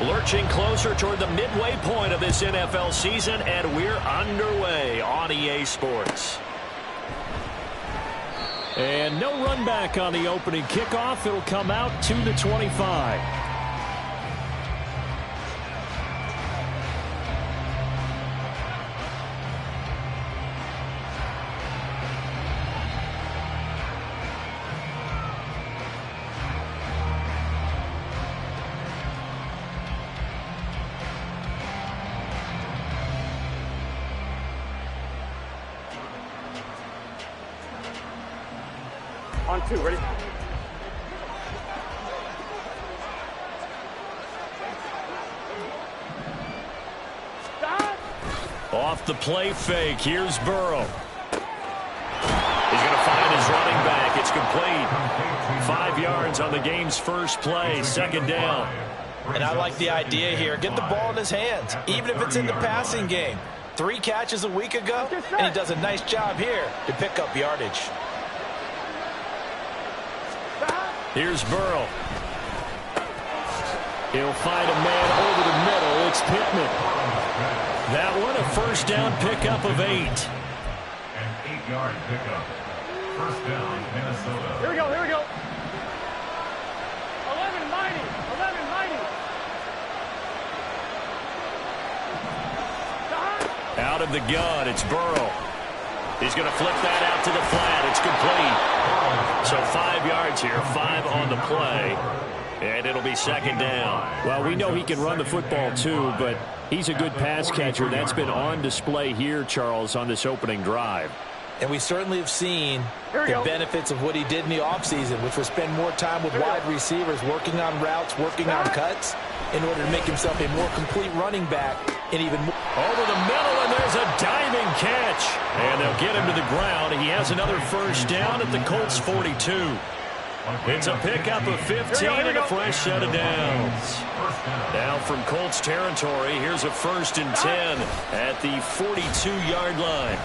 Lurching closer toward the midway point of this NFL season, and we're underway on EA Sports. And no run back on the opening kickoff. It'll come out to the 25. On two, ready? Off the play fake, here's Burrow. He's going to find his running back. It's complete. 5 yards on the game's first play, second down. And I like the idea here. Get the ball in his hands, even if it's in the passing game. 3 catches a week ago, and he does a nice job here to pick up yardage. Here's Burrow. He'll find a man over the middle. It's Pittman. That one a first down pickup of 8. An 8-yard pickup. First down, Minnesota. Here we go, here we go. 11 mighty, 11 mighty. Out of the gun, it's Burrow. He's going to flip that out to the flat. It's complete. So 5 yards here, 5 on the play. And it'll be second down. Well, we know he can run the football too, but he's a good pass catcher. That's been on display here, Charles, on this opening drive. And we certainly have seen the benefits of what he did in the offseason, which was spend more time with wide receivers, working on routes, working on cuts, in order to make himself a more complete running back. And even more. Over the middle, and there's a diving catch. And they'll get him to the ground. He has another first down at the Colts 42. It's a pickup of 15 and a fresh set of downs. Now from Colts territory, here's a 1st and 10 at the 42-yard line.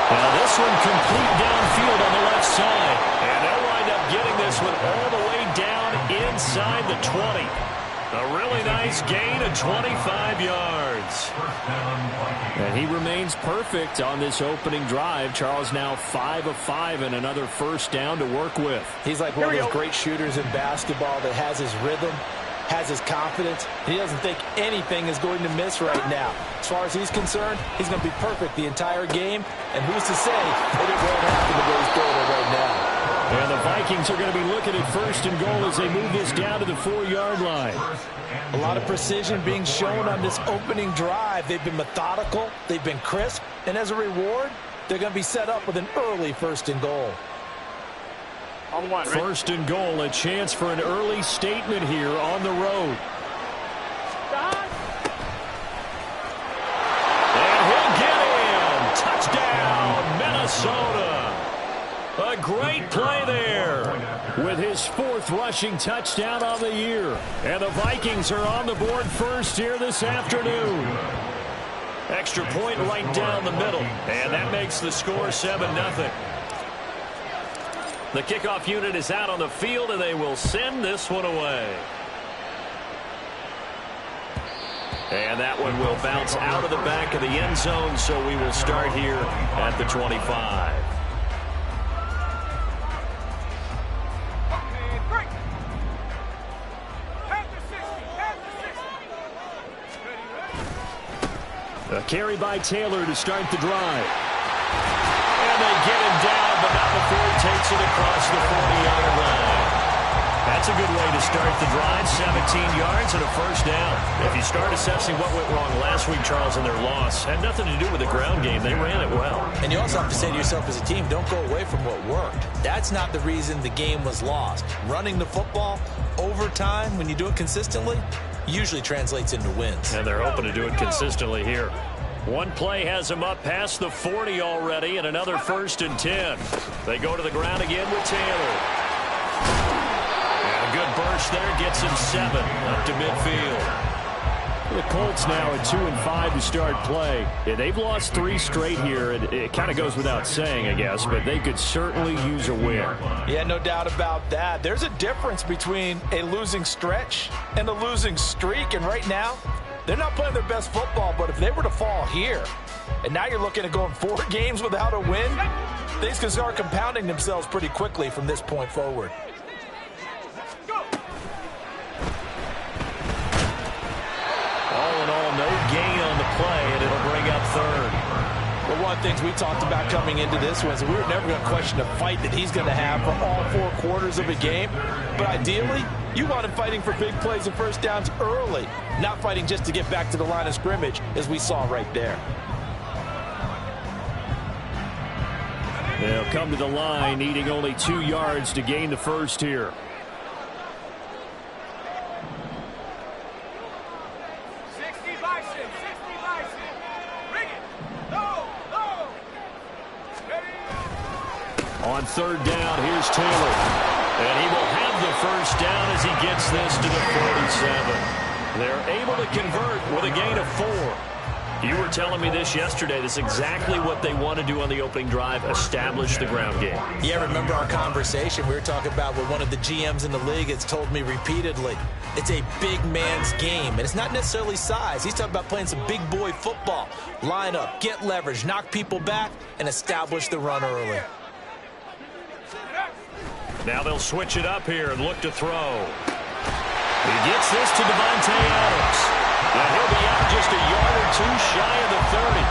Now this one complete downfield on the left side. And they'll wind up getting this one all the way down inside the 20. A really nice gain of 25 yards. And he remains perfect on this opening drive. Charles now 5 of 5 and another first down to work with. He's like one of those great shooters in basketball that has his rhythm, has his confidence. He doesn't think anything is going to miss right now. As far as he's concerned, he's going to be perfect the entire game. And who's to say that it won't happen the way he's doing it right now. And the Vikings are going to be looking at 1st and goal as they move this down to the 4-yard line. A lot of precision being shown on this opening drive. They've been methodical. They've been crisp. And as a reward, they're going to be set up with an early 1st and goal. On one, right? 1st and goal, a chance for an early statement here on the road. And he'll get in. Touchdown, Minnesota. A great play there. With his 4th rushing touchdown on the year. And the Vikings are on the board first here this afternoon. Extra point right down the middle. And that makes the score 7-0. The kickoff unit is out on the field, and they will send this one away. And that one will bounce out of the back of the end zone, so we will start here at the 25. A carry by Taylor to start the drive. And they get him down, but not before he takes it across the 40-yard line. That's a good way to start the drive. 17 yards and a first down. If you start assessing what went wrong last week, Charles, in their loss, had nothing to do with the ground game. They ran it well. And you also have to say to yourself as a team, don't go away from what worked. That's not the reason the game was lost. Running the football over time, when you do it consistently, usually translates into wins. And they're hoping to do it consistently here. One play has them up past the 40 already, and another 1st and 10. They go to the ground again with Taylor. And a good burst there gets him 7 up to midfield. The Colts now at 2-5 to start play. Yeah, they've lost 3 straight here. It kind of goes without saying, I guess, but they could certainly use a win. Yeah, no doubt about that. There's a difference between a losing stretch and a losing streak, and right now, they're not playing their best football, but if they were to fall here, and now you're looking at going 4 games without a win, things can start compounding themselves pretty quickly from this point forward. All in all, no gain on the play, and it'll bring up third. Well, one of the things we talked about coming into this was we were never going to question the fight that he's going to have for all 4 quarters of a game. But ideally, you want him fighting for big plays and first downs early, not fighting just to get back to the line of scrimmage, as we saw right there. They'll come to the line, needing only 2 yards to gain the first here. On third down, here's Taylor. And he will have the first down as he gets this to the 47. They're able to convert with a gain of 4. You were telling me this yesterday. This is exactly what they want to do on the opening drive, establish the ground game. Yeah, remember our conversation. We were talking about what one of the GMs in the league has told me repeatedly. It's a big man's game, and it's not necessarily size. He's talking about playing some big boy football. Line up, get leverage, knock people back, and establish the run early. Now they'll switch it up here and look to throw. He gets this to Devontae Adams. And he'll be out just a yard or 2 shy of the 30.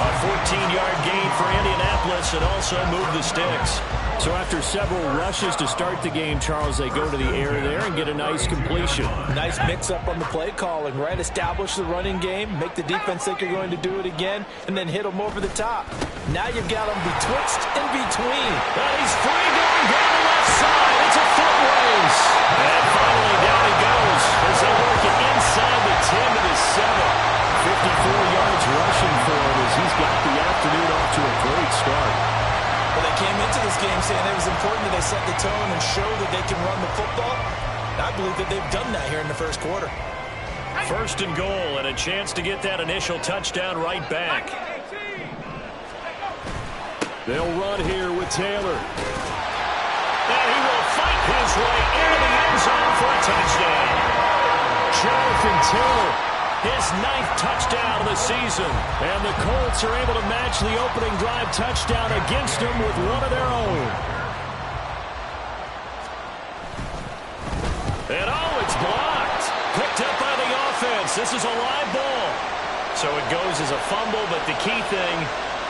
A 14-yard gain for Indianapolis and also move the sticks. So after several rushes to start the game, Charles, they go to the air there and get a nice completion. Nice mix-up on the play calling, right? Establish the running game, make the defense think you're going to do it again, and then hit them over the top. Now you've got them betwixt and between. And he's free going down the left side. It's a foot race. And finally down he goes as they work it inside the 10 to the 7. 54 yards rushing for him as he's got the afternoon off to a great start. Well, they came into this game saying it was important that they set the tone and show that they can run the football. I believe that they've done that here in the first quarter. First and goal and a chance to get that initial touchdown right back. They'll run here with Taylor. And he will fight his way into the end zone for a touchdown. Jonathan Taylor, his 9th touchdown of the season. And the Colts are able to match the opening drive touchdown against him with one of their own. And it's blocked. Picked up by the offense. This is a live ball. So it goes as a fumble, but the key thing,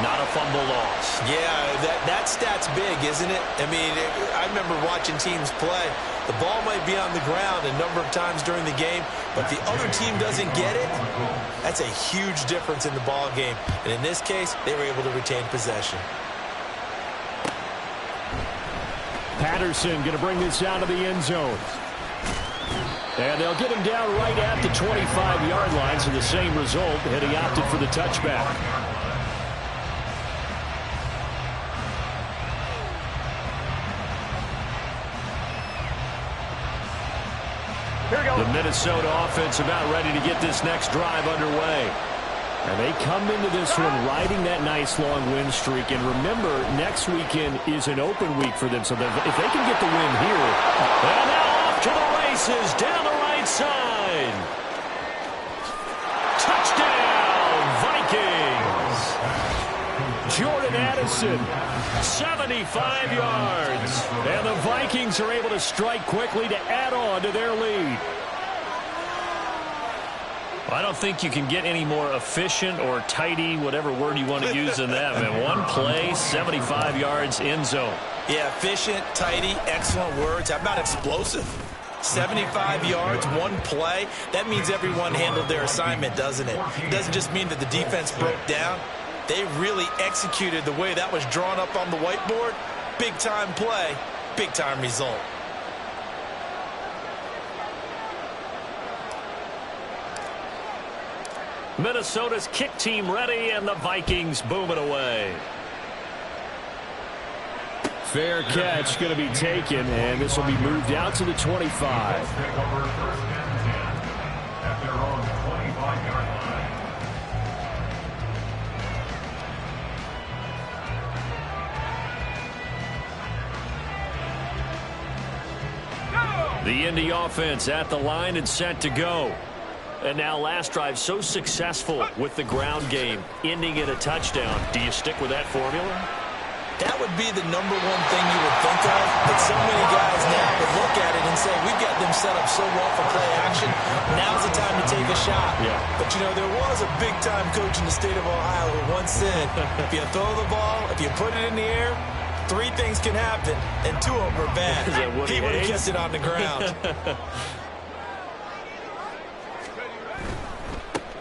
not a fumble loss. Yeah, that stat's big, isn't it? I mean, I remember watching teams play. The ball might be on the ground a number of times during the game, but if the other team doesn't get it, that's a huge difference in the ball game. And in this case, they were able to retain possession. Patterson going to bring this down to the end zone. And they'll get him down right at the 25-yard line, so the same result, and he opted for the touchback. The Minnesota offense about ready to get this next drive underway. And they come into this one riding that nice long win streak. And remember, next weekend is an open week for them. So that if they can get the win here. And now off to the races down the right side. Touchdown, Vikings. Jordan Addison. 75 yards. And the Vikings are able to strike quickly to add on to their lead. I don't think you can get any more efficient or tidy, whatever word you want to use in that. And one play, 75 yards, end zone. Yeah, efficient, tidy, excellent words. How about explosive? 75 yards, one play. That means everyone handled their assignment, doesn't it? It doesn't just mean that the defense broke down. They really executed the way that was drawn up on the whiteboard. Big-time play, big-time result. Minnesota's kick team ready, and the Vikings boom it away. Fair catch going to be taken, and this will be moved out to the 25. At their own 25. The Indy offense at the line and set to go. And now last drive so successful with the ground game, ending in a touchdown. Do you stick with that formula? That would be the number one thing you would think of. But so many guys now would look at it and say, we've got them set up so well for play action. Now's the time to take a shot. Yeah. But, you know, there was a big-time coach in the state of Ohio who once said, if you throw the ball, if you put it in the air, 3 things can happen, and 2 of them are bad. He would have kept it on the ground.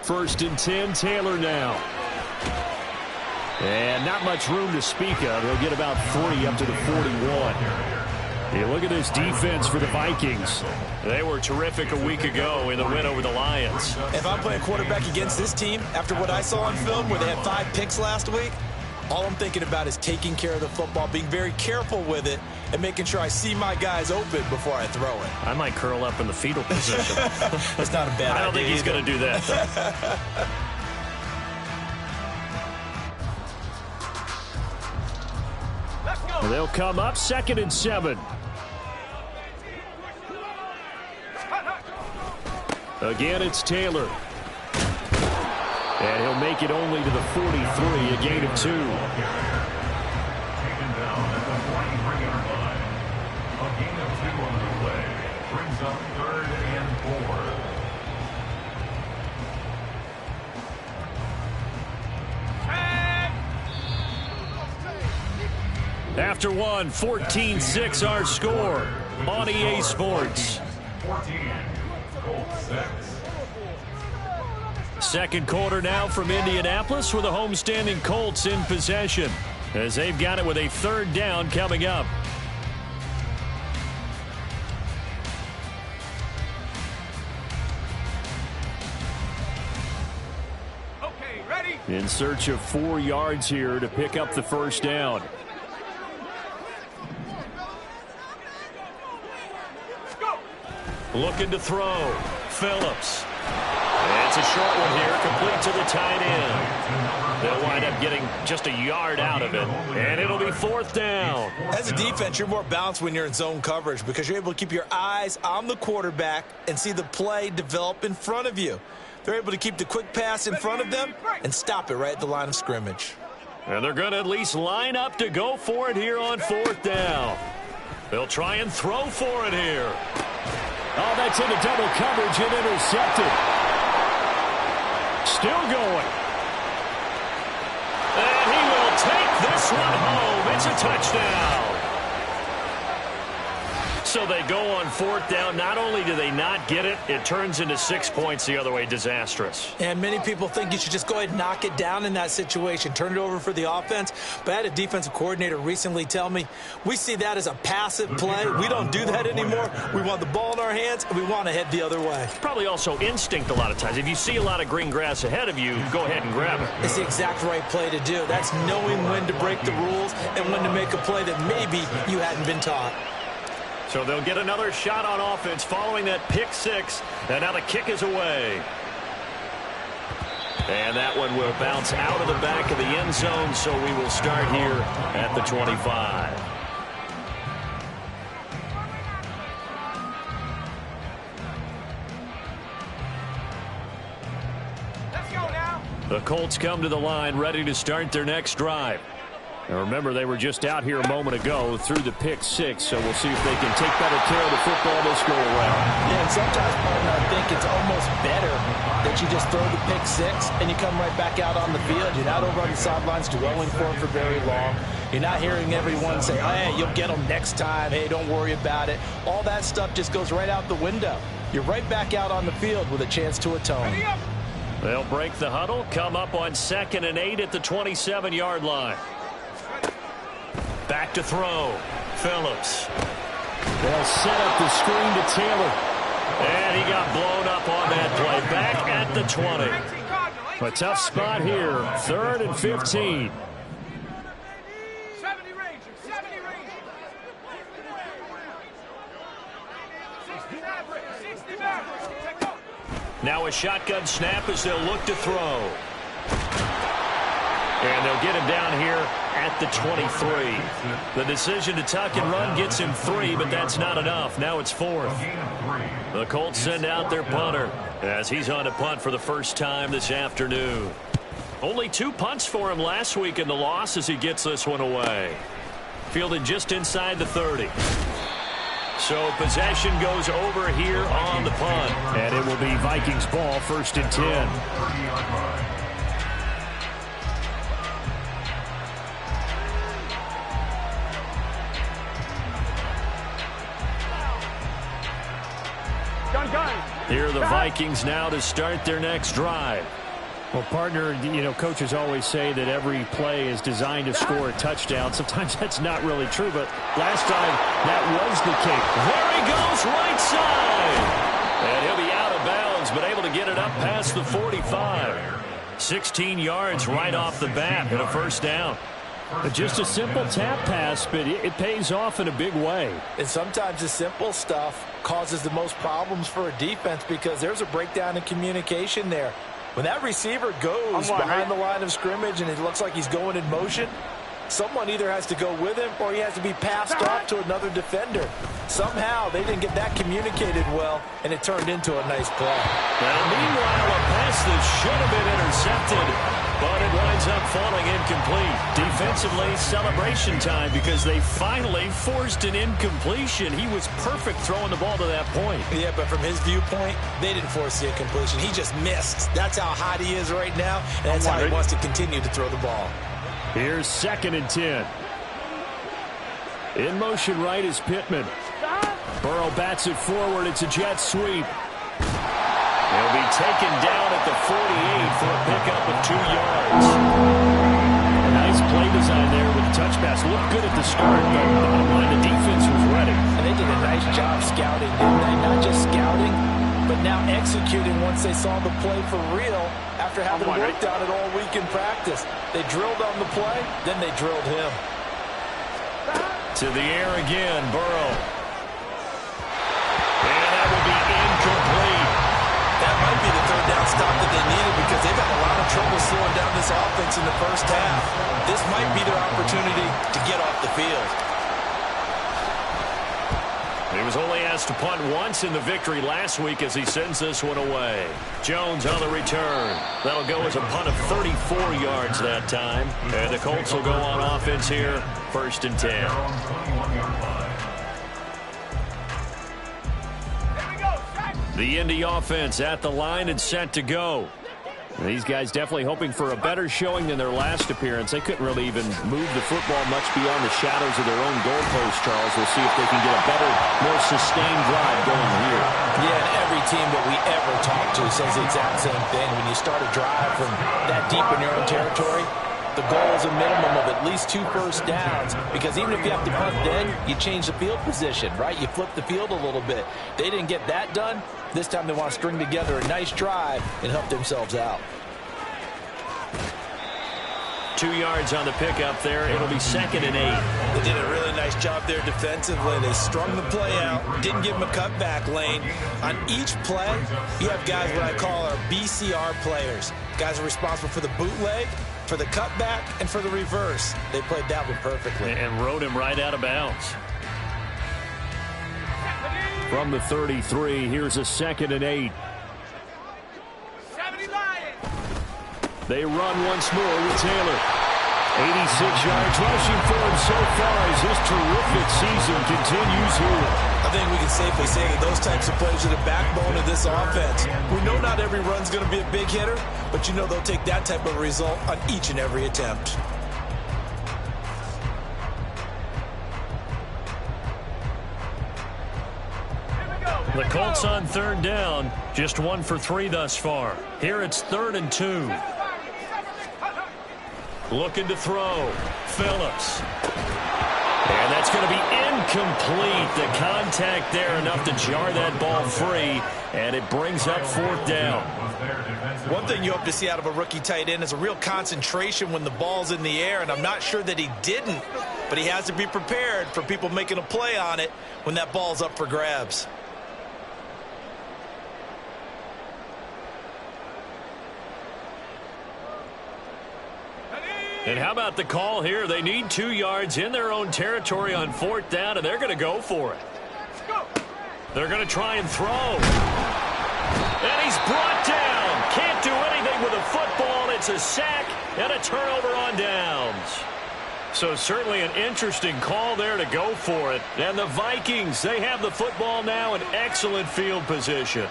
First and 10, Taylor now. And not much room to speak of. He'll get about 3 up to the 41. You look at this defense for the Vikings. They were terrific a week ago in the win over the Lions. If I'm playing quarterback against this team, after what I saw on film where they had 5 picks last week, all I'm thinking about is taking care of the football, being very careful with it, and making sure I see my guys open before I throw it. I might curl up in the fetal position. That's not a bad idea. I don't think he's going to do that, though. They'll come up 2nd and 7. Again, it's Taylor. And he'll make it only to the 43, a gain of 2. Taken down at the 43-yard line. A gain of 2 on the play. Brings up 3rd and 4. After one, 14-6 our score on EA Sports. 14, Colts 6. Second quarter now from Indianapolis with the homestanding Colts in possession as they've got it with a 3rd down coming up. Okay, ready? In search of 4 yards here to pick up the 1st down. Looking to throw. Phillips. It's a short one here, complete to the tight end. They'll wind up getting just a yard out of it, and it'll be 4th down. As a defense, you're more balanced when you're in zone coverage because you're able to keep your eyes on the quarterback and see the play develop in front of you. They're able to keep the quick pass in front of them and stop it right at the line of scrimmage. And they're going to at least line up to go for it here on 4th down. They'll try and throw for it here. Oh, that's into double coverage and intercepted. Still going. And he will take this one home. It's a touchdown. So they go on 4th down. Not only do they not get it, it turns into 6 points the other way. Disastrous. And many people think you should just go ahead and knock it down in that situation. Turn it over for the offense. But I had a defensive coordinator recently tell me, we see that as a passive play. We don't do that anymore. We want the ball in our hands, and we want to head the other way. Probably also instinct a lot of times. If you see a lot of green grass ahead of you, go ahead and grab it. It's the exact right play to do. That's knowing when to break the rules and when to make a play that maybe you hadn't been taught. So they'll get another shot on offense following that pick 6. And now the kick is away. And that one will bounce out of the back of the end zone, so we will start here at the 25. Let's go now. The Colts come to the line ready to start their next drive. And remember, they were just out here a moment ago through the pick 6, so we'll see if they can take better care of the football this go around. Yeah, and sometimes, partner, I think it's almost better that you just throw the pick 6 and you come right back out on the field. You're not over on the sidelines dwelling for it for very long. You're not hearing everyone say, hey, you'll get them next time. Hey, don't worry about it. All that stuff just goes right out the window. You're right back out on the field with a chance to atone. They'll break the huddle, come up on 2nd and 8 at the 27-yard line. Back to throw. Phillips. They'll set up the screen to Taylor. And he got blown up on that play. Back at the 20. A tough spot here. 3rd and 15. 70 Rangers, 70 Rangers. 60 Mavericks. Now a shotgun snap as they'll look to throw. And they'll get him down here at the 23. The decision to tuck and run gets him 3, but that's not enough. Now it's 4th. The Colts send out their punter as he's on to punt for the first time this afternoon. Only 2 punts for him last week in the loss as he gets this one away. Fielded just inside the 30. So possession goes over here on the punt. And it will be Vikings ball, 1st and 10. Here are the Vikings now to start their next drive. Well, partner, coaches always say that every play is designed to score a touchdown. Sometimes that's not really true, but last time that was the case. There he goes, right side. And he'll be out of bounds, but able to get it up past the 45. 16 yards right off the bat and a 1st down. Just a simple tap pass, but it pays off in a big way. And sometimes the simple stuff causes the most problems for a defense because there's a breakdown in communication there. When that receiver goes behind the line of scrimmage and it looks like he's going in motion, someone either has to go with him or he has to be passed off to another defender. Somehow they didn't get that communicated well, and it turned into a nice play. Now, meanwhile, a pass that should have been intercepted, but it winds up falling incomplete. Defensively, celebration time because they finally forced an incompletion. He was perfect throwing the ball to that point. Yeah, but from his viewpoint, they didn't force the incompletion. He just missed. That's how hot he is right now, and that's how he wants to continue to throw the ball. Here's 2nd and 10. In motion right is Pittman. Burrow bats it forward. It's a jet sweep. He'll be taken down at the 48 for a pickup of 2 yards. Nice play design there with the touch pass. Looked good at the start, but bottom line, the defense was ready. And they did a nice job scouting, didn't they? Not just scouting, but now executing once they saw the play for real after having worked on it all week in practice. They drilled on the play, then they drilled him. To the air again, Burrow. And that will be incomplete. That might be the 3rd down stop that they needed because they've had a lot of trouble slowing down this offense in the first half. This might be their opportunity to get off the field. He was only asked to punt once in the victory last week as he sends this one away. Jones on the return. That'll go as a punt of 34 yards that time. And the Colts will go on offense here, 1st and 10. The Indy offense at the line and set to go. These guys definitely hoping for a better showing than their last appearance. They couldn't really even move the football much beyond the shadows of their own goalpost, Charles. We'll see if they can get a better, more sustained drive going here. Yeah, and every team that we ever talk to says the exact same thing. When you start a drive from that deep in your own territory, the goal is a minimum of at least 2 first downs, because even if you have to punt then, you change the field position, right? You flip the field a little bit. They didn't get that done. This time they want to string together a nice drive and help themselves out. 2 yards on the pickup there. It'll be 2nd and 8. They did a really nice job there defensively. They strung the play out, didn't give them a cutback lane. On each play, you have guys what I call our BCR players. Guys are responsible for the bootleg, for the cutback, and for the reverse. They played that one perfectly. And rode him right out of bounds. From the 33, here's a 2nd and 8. 70 Lions. They run once more with Taylor. 86 yards rushing for him so far as this terrific season continues here. I think we can safely say that those types of plays are the backbone of this offense. We know not every run's going to be a big hitter, but you know they'll take that type of result on each and every attempt. The Colts on 3rd down, just 1 for 3 thus far. Here it's 3rd and 2. Looking to throw. Phillips. And that's going to be incomplete. The contact there enough to jar that ball free, and it brings up 4th down. One thing you hope to see out of a rookie tight end is a real concentration when the ball's in the air, and I'm not sure that he didn't, but he has to be prepared for people making a play on it when that ball's up for grabs. And how about the call here? They need 2 yards in their own territory on 4th down, and they're going to go for it. They're going to try and throw. And he's brought down. Can't do anything with a football. It's a sack and a turnover on downs. So certainly an interesting call there to go for it. And the Vikings, they have the football now in excellent field position.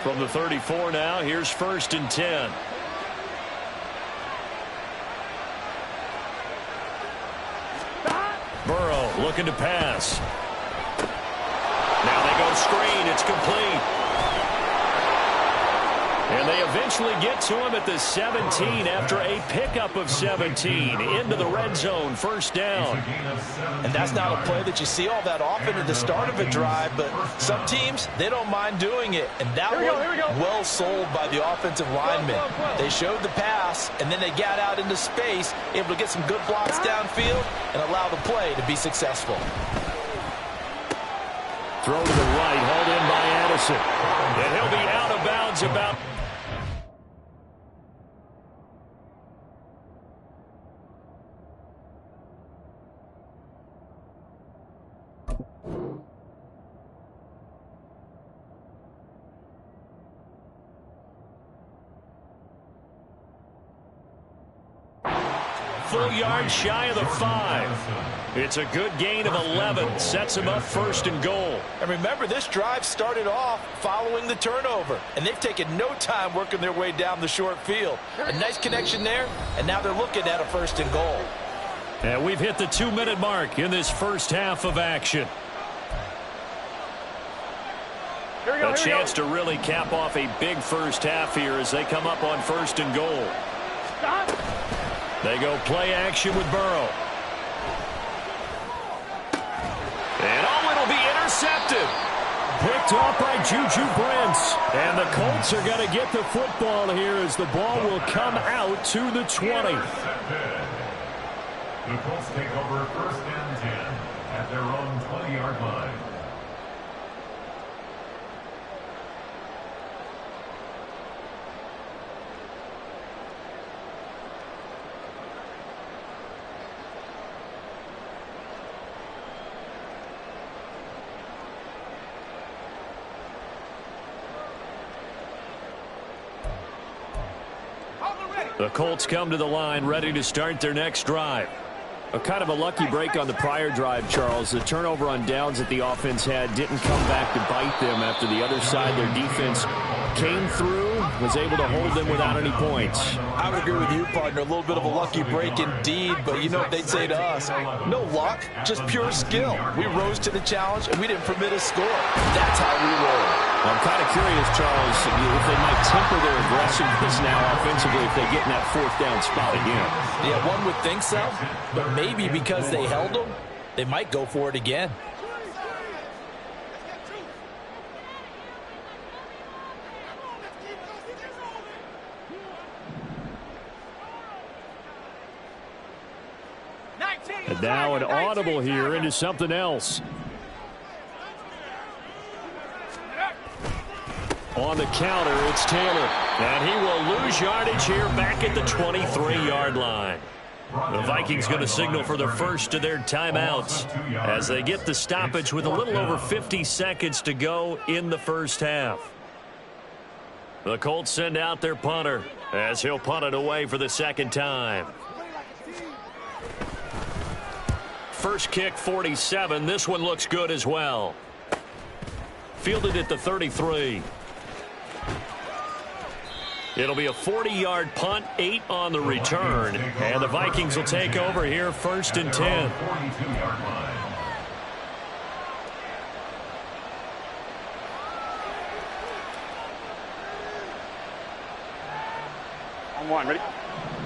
From the 34 now, here's 1st and 10. Burrow looking to pass. Now they go screen. It's complete. And they eventually get to him at the 17 after a pickup of 17 into the red zone, 1st down. And that's not a play that you see all that often at the start of a drive, but some teams, they don't mind doing it. And that one, well sold by the offensive linemen. They showed the pass, and then they got out into space, able to get some good blocks downfield and allow the play to be successful. Throw to the right, hauled in by Addison. And he'll be out of bounds about... full yard shy of the 5. It's a good gain of 11. Sets him up 1st and goal. And remember, this drive started off following the turnover. And they've taken no time working their way down the short field. A nice connection there, and now they're looking at a 1st and goal. And we've hit the 2-minute mark in this first half of action. A chance to really cap off a big first half here as they come up on 1st and goal. They go play action with Burrow. And it'll be intercepted. Picked off by Juju Brents. And the Colts are going to get the football here as the ball will come out to the 20. The Colts take over 1st and 10 at their own 20-yard line. The Colts come to the line ready to start their next drive. A kind of a lucky break on the prior drive, Charles. The turnover on downs that the offense had didn't come back to bite them after the other side. Their defense came through, was able to hold them without any points. I would agree with you, partner. A little bit of a lucky break indeed, but you know what they'd say to us? No luck, just pure skill. We rose to the challenge, and we didn't permit a score. That's how we roll. Well, I'm kind of curious, Charles, if they might temper their aggressiveness now offensively if they get in that 4th down spot again. Yeah, one would think so, but maybe because they held them, they might go for it again. And now an audible here into something else. On the counter, it's Taylor. And he will lose yardage here back at the 23-yard line. The Vikings going to signal for the first of their timeouts as they get the stoppage with a little over 50 seconds to go in the first half. The Colts send out their punter as he'll punt it away for the 2nd time. First kick, 47. This one looks good as well. Fielded at the 33. It'll be a 40-yard punt, 8 on the return. And the Vikings will take over here 1st and 10. 42-yard line. On 1, ready?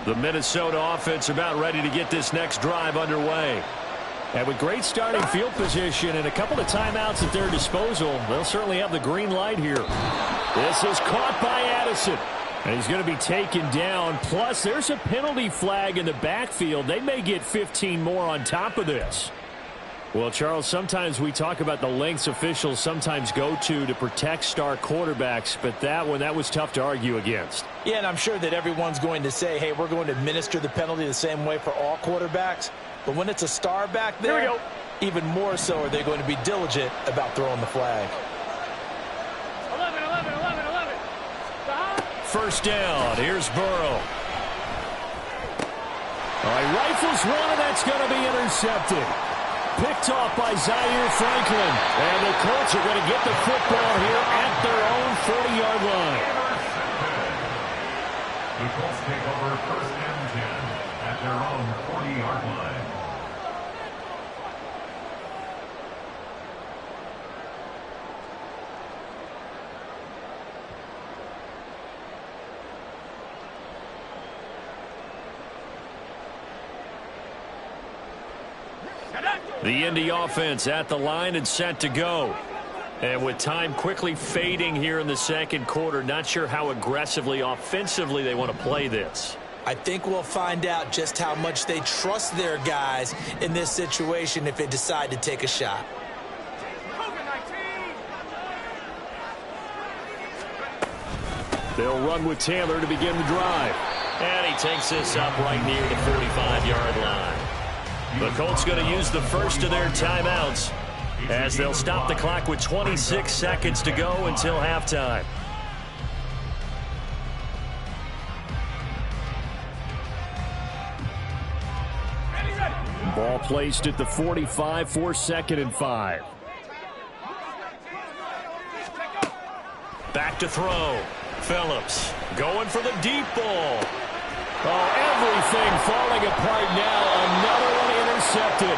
The Minnesota offense about ready to get this next drive underway. And with great starting field position and a couple of timeouts at their disposal, they'll certainly have the green light here. This is caught by Addison. And he's going to be taken down. Plus, there's a penalty flag in the backfield. They may get 15 more on top of this. Well, Charles, sometimes we talk about the lengths officials sometimes go to protect star quarterbacks, but that was tough to argue against. Yeah, and I'm sure that everyone's going to say, hey, we're going to administer the penalty the same way for all quarterbacks. But when it's a star back there, even more so are they going to be diligent about throwing the flag. 11, 11, 11, 11. First down. Here's Burrow. All right, rifles one, and that's going to be intercepted. Picked off by Zaire Franklin. And the Colts are going to get the football here at their own 40-yard line. The Colts take over first and 10 at their own 40-yard line. The Indy offense at the line and set to go. And with time quickly fading here in the second quarter, not sure how aggressively, offensively they want to play this. I think we'll find out just how much they trust their guys in this situation if they decide to take a shot. They'll run with Taylor to begin the drive. And he takes this up right near the 45-yard line. The Colts going to use the first of their timeouts as they'll stop the clock with 26 seconds to go until halftime. Ball placed at the 45 for 2nd and 5. Back to throw. Phillips going for the deep ball. Oh, everything falling apart now. Another one intercepted.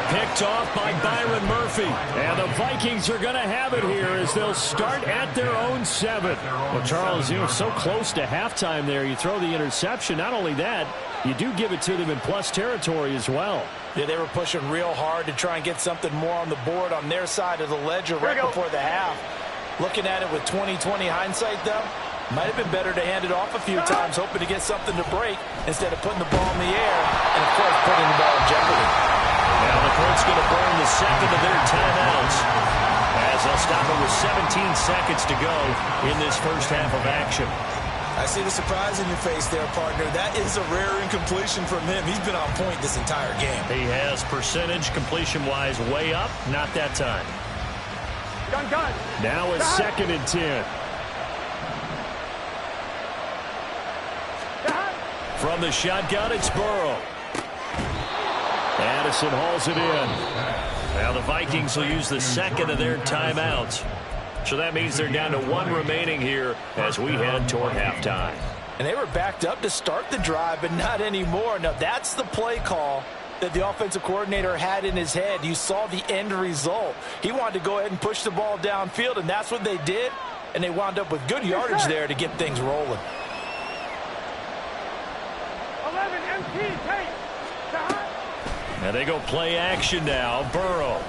Picked off by Byron Murphy. And the Vikings are going to have it here as they'll start at their own 7. Well, Charles, so close to halftime there. You throw the interception. Not only that, you do give it to them in plus territory as well. Yeah, they were pushing real hard to try and get something more on the board on their side of the ledger right before the half. Looking at it with 20/20 hindsight, though, might have been better to hand it off a few times, hoping to get something to break instead of putting the ball in the air and, of course, putting the ball in jeopardy. Now the Colts going to burn the second of their timeouts as they'll stop it with 17 seconds to go in this first half of action. I see the surprise in your face there, partner. That is a rare incompletion from him. He's been on point this entire game. He has percentage completion-wise way up. Not that time. Gun. Now a 2nd and 10. From the shotgun, it's Burrow. Addison hauls it in. Now the Vikings will use the second of their timeouts. So that means they're down to 1 remaining here as we head toward halftime. And they were backed up to start the drive, but not anymore. Now that's the play call that the offensive coordinator had in his head. You saw the end result. He wanted to go ahead and push the ball downfield, and that's what they did. And they wound up with good yardage there to get things rolling. 11 MP, take. And they go play action now. Burrow.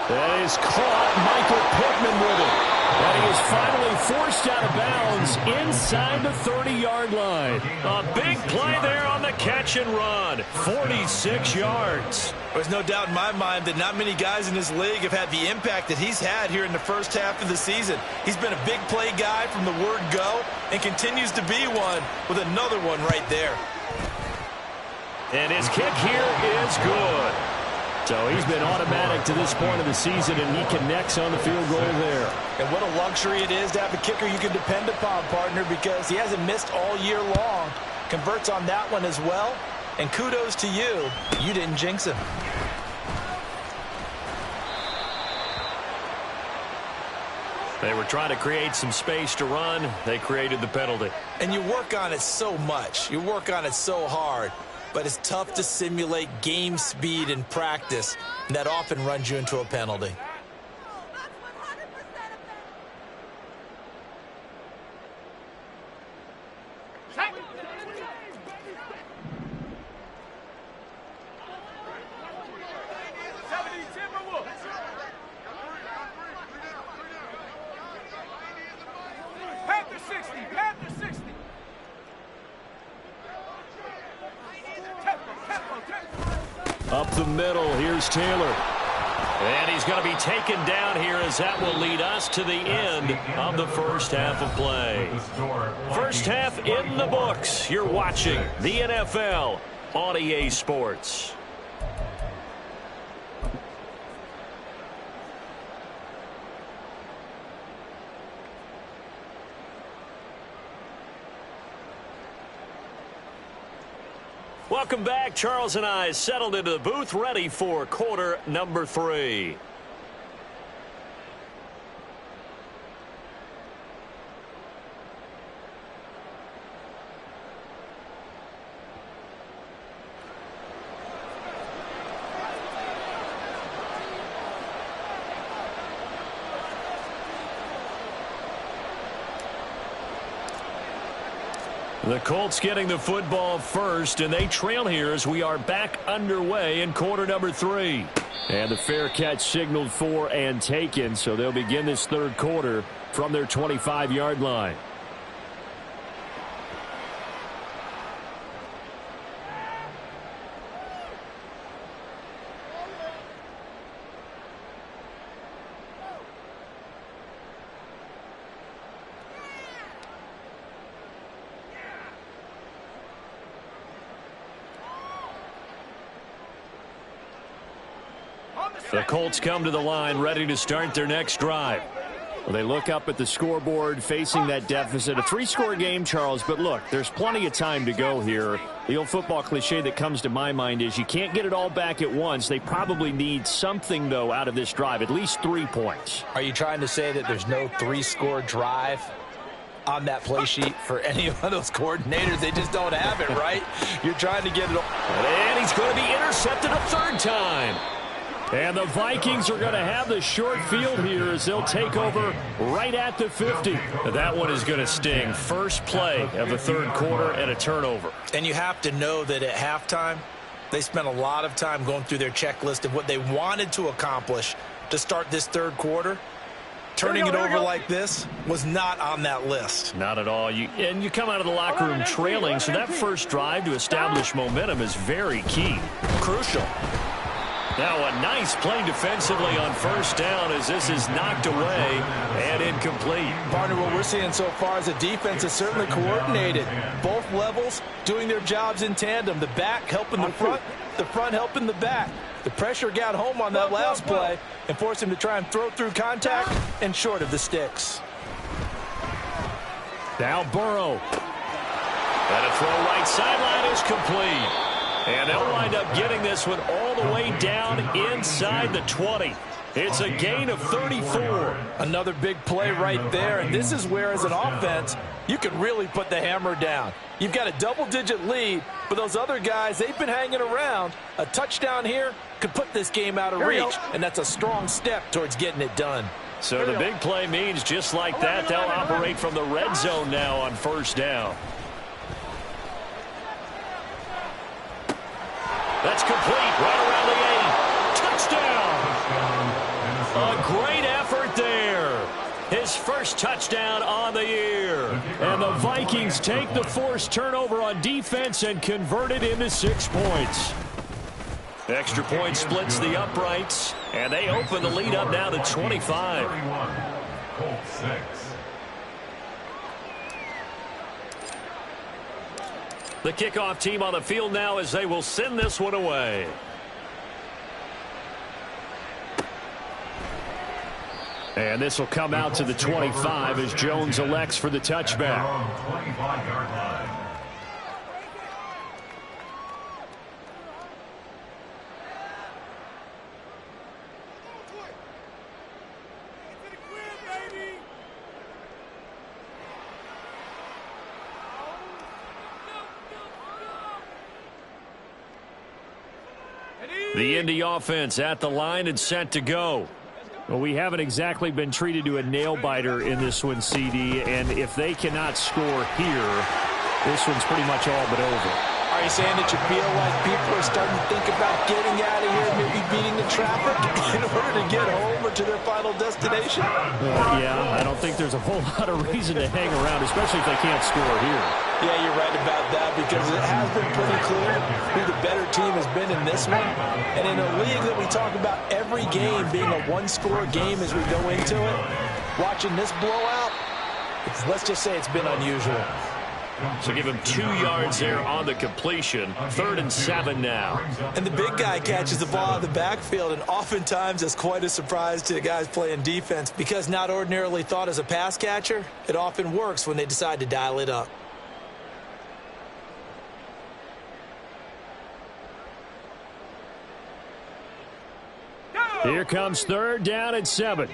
That is caught. Michael Pittman with it. And he is finally forced out of bounds inside the 30-yard line. A big play there on the catch and run. 46 yards. There's no doubt in my mind that not many guys in this league have had the impact that he's had here in the first half of the season. He's been a big play guy from the word go and continues to be one with another one right there. And his kick here is good. So he's been automatic to this point of the season, and he connects on the field goal there. And what a luxury it is to have a kicker you can depend upon, partner, because he hasn't missed all year long. Converts on that one as well. And kudos to you. You didn't jinx him. They were trying to create some space to run. They created the penalty. And you work on it so much. You work on it so hard. But it's tough to simulate game speed in practice, and that often runs you into a penalty. Panther 60, Panther 60. Up the middle, here's Taylor. And he's going to be taken down here as that will lead us to the end of the first half of play. First half in the books. You're watching the NFL on EA Sports. Welcome back. Charles and I settled into the booth, ready for quarter number 3. The Colts getting the football first, and they trail here as we are back underway in quarter number 3. And the fair catch signaled for and taken, so they'll begin this third quarter from their 25-yard line. The Colts come to the line ready to start their next drive. Well, they look up at the scoreboard facing that deficit. A 3-score game, Charles, but look, there's plenty of time to go here. The old football cliche that comes to my mind is you can't get it all back at once. They probably need something, though, out of this drive, at least 3 points. Are you trying to say that there's no 3-score drive on that play sheet for any of those coordinators? They just don't have it, right? You're trying to get it all. And he's going to be intercepted a third time. And the Vikings are going to have the short field here as they'll take over right at the 50. That one is going to sting. First play of the third quarter and a turnover. And you have to know that at halftime, they spent a lot of time going through their checklist of what they wanted to accomplish to start this third quarter. Turning it over like this was not on that list. Not at all. And you come out of the locker room trailing, so that first drive to establish momentum is very key. Crucial. Now a nice play defensively on first down as this is knocked away and incomplete. Partner, what we're seeing so far is the defense is certainly coordinated. Both levels doing their jobs in tandem. The back helping the front helping the back. The pressure got home on that last play and forced him to try and throw through contact and short of the sticks. Now Burrow. And a throw right sideline is complete. And they'll wind up getting this one all the way down inside the 20. It's a gain of 34. Another big play right there, and this is where, as an offense, you can really put the hammer down. You've got a double-digit lead, but those other guys, they've been hanging around. A touchdown here could put this game out of reach, and that's a strong step towards getting it done. So the big play means just like that, they'll operate from the red zone now on first down. That's complete right around the 80. Touchdown. A great effort there. His first touchdown on the year. And the Vikings take the forced turnover on defense and convert it into 6 points. Extra point splits the uprights, and they open the lead up now to 25. Colts 6. The kickoff team on the field now as they will send this one away. And this will come out to the 25 as Jones elects for the touchback. 25-yard line. The Indy offense at the line and set to go. Well, we haven't exactly been treated to a nail-biter in this one, CD, and if they cannot score here, this one's pretty much all but over. All right, you saying that you feel like people are starting to think about getting out of here, maybe beating the traffic in order to get home or to their final destination? Yeah, I don't think there's a whole lot of reason to hang around, especially if they can't score here. Yeah, you're right about that, because it has been pretty clear who the better team has been in this one. And in a league that we talk about every game being a one-score game as we go into it, watching this blowout, let's just say it's been unusual. So give him 2 yards there on the completion. 3rd and 7 now. And the big guy catches the ball out of the backfield, and oftentimes that's quite a surprise to the guys playing defense, because not ordinarily thought as a pass catcher, it often works when they decide to dial it up. Here comes 3rd down and 7.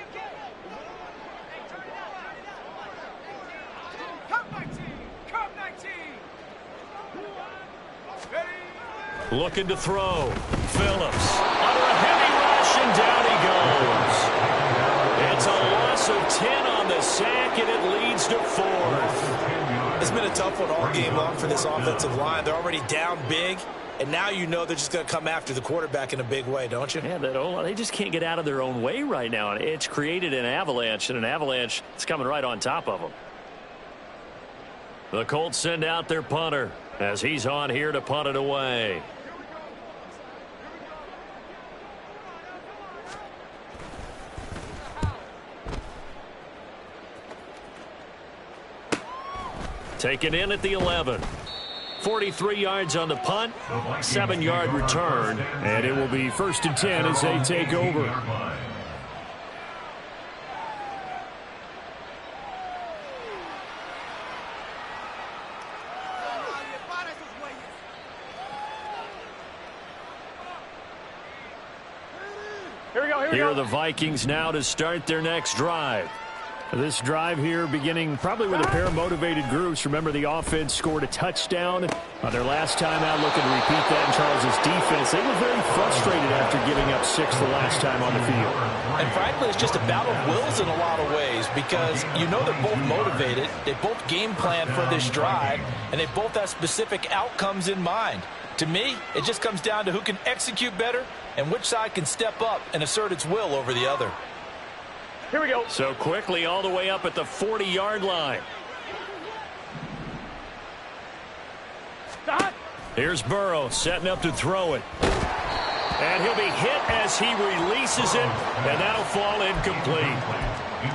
Looking to throw. Phillips under a heavy rush, and down he goes. It's a loss of 10 on the sack, and it leads to 4th. It's been a tough one all game long for this offensive line. They're already down big, and now you know they're just going to come after the quarterback in a big way, don't you? Yeah, they just can't get out of their own way right now. It's created an avalanche, and an avalanche is coming right on top of them. The Colts send out their punter as he's on here to punt it away. Taken in at the 11. 43 yards on the punt, 7-yard return, and it will be 1st and 10 as they take over. Here are the Vikings now to start their next drive. This drive here beginning probably with a pair of motivated groups. Remember, the offense scored a touchdown on their last time out, looking to repeat that in Charles' defense. They were very frustrated after giving up 6 the last time on the field. And frankly, it's just a battle of wills in a lot of ways, because you know they're both motivated, they both game plan for this drive, and they both have specific outcomes in mind. To me, it just comes down to who can execute better and which side can step up and assert its will over the other. Here we go. So quickly all the way up at the 40-yard line. Stop. Here's Burrow setting up to throw it. And he'll be hit as he releases it, and that'll fall incomplete.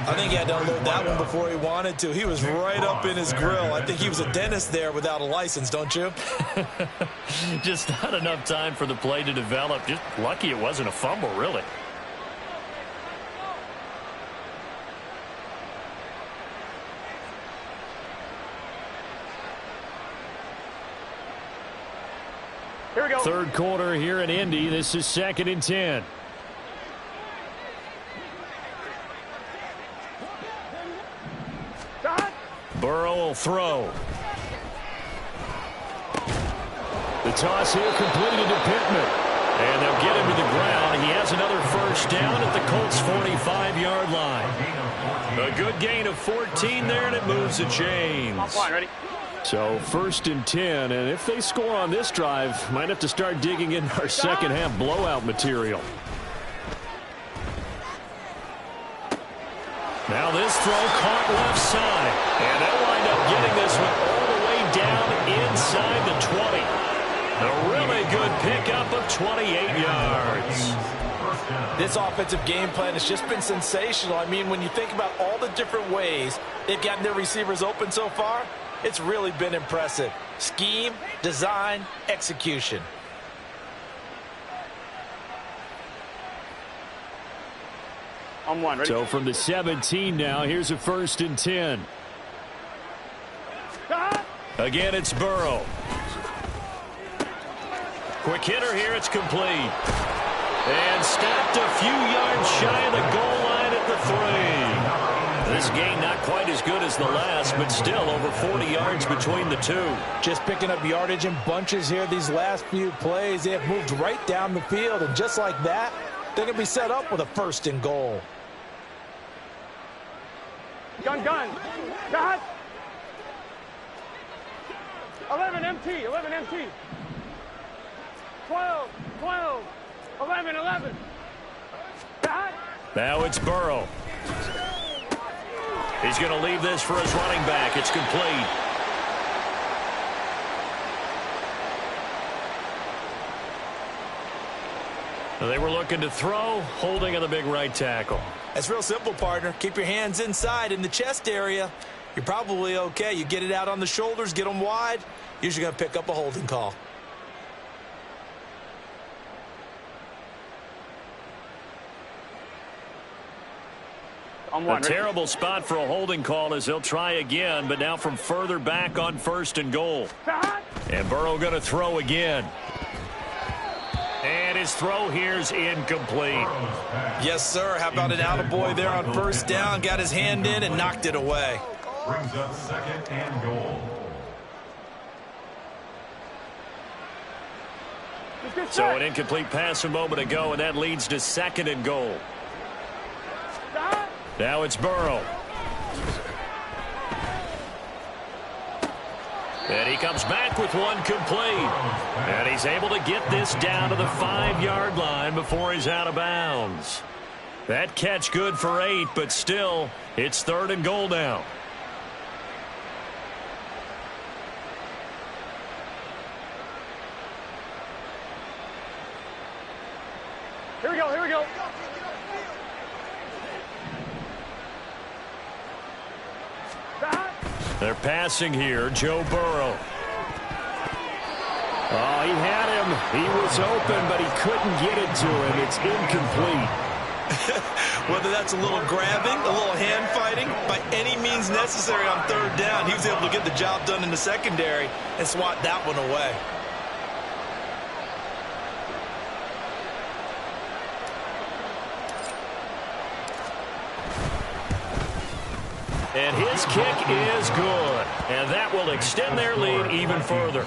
I think he had to unload that one before he wanted to. He was right up in his grill. I think he was a dentist there without a license, don't you? Just not enough time for the play to develop. Just lucky it wasn't a fumble, really. Here we go. 3rd quarter here in Indy. This is 2nd and 10. Stop. Burrow will throw. The toss here completed to Pittman. And they'll get him to the ground. He has another 1st down at the Colts' 45-yard line. A good gain of 14 there, and it moves the chains. Offline, ready? So 1st and 10, and if they score on this drive, might have to start digging in our second half blowout material. Now this throw caught left side, and they'll wind up getting this one all the way down inside the 20. A really good pickup of 28 yards. This offensive game plan has just been sensational. I mean, when you think about all the different ways they've gotten their receivers open so far, it's really been impressive. Scheme, design, execution. On one, ready? So from the 17 now, here's a 1st and 10. Stop. Again, it's Burrow. Quick hitter here, it's complete. And stopped a few yards shy of the goal line at the 3. This game not quite as good as the last, but still over 40 yards between the two. Just picking up yardage in bunches here these last few plays. They have moved right down the field, and just like that, they can be set up with a 1st and goal. Gun. Stop. 11 MT, 11 MT. 12, 12, 11, 11. Now it's Burrow. He's going to leave this for his running back. It's complete. They were looking to throw, holding on the big right tackle. It's real simple, partner. Keep your hands inside in the chest area. You're probably okay. You get it out on the shoulders, get them wide. Usually going to pick up a holding call. A terrible spot for a holding call as they'll try again, but now from further back on 1st and goal. And Burrow going to throw again. And his throw here's incomplete. Yes, sir. How about an attaboy there on 1st down? Got his hand in and knocked it away. Brings up 2nd and goal. So an incomplete pass a moment ago, and that leads to 2nd and goal. Now it's Burrow. And he comes back with one complete. And he's able to get this down to the 5-yard line before he's out of bounds. That catch good for 8, but still, it's 3rd and goal now. Here we go, here we go. They're passing here, Joe Burrow. Oh, he had him. He was open, but he couldn't get it to him. It's incomplete. Whether that's a little grabbing, a little hand fighting, by any means necessary on 3rd down, he was able to get the job done in the secondary and swat that one away. And his kick is good. And that will extend their lead even further.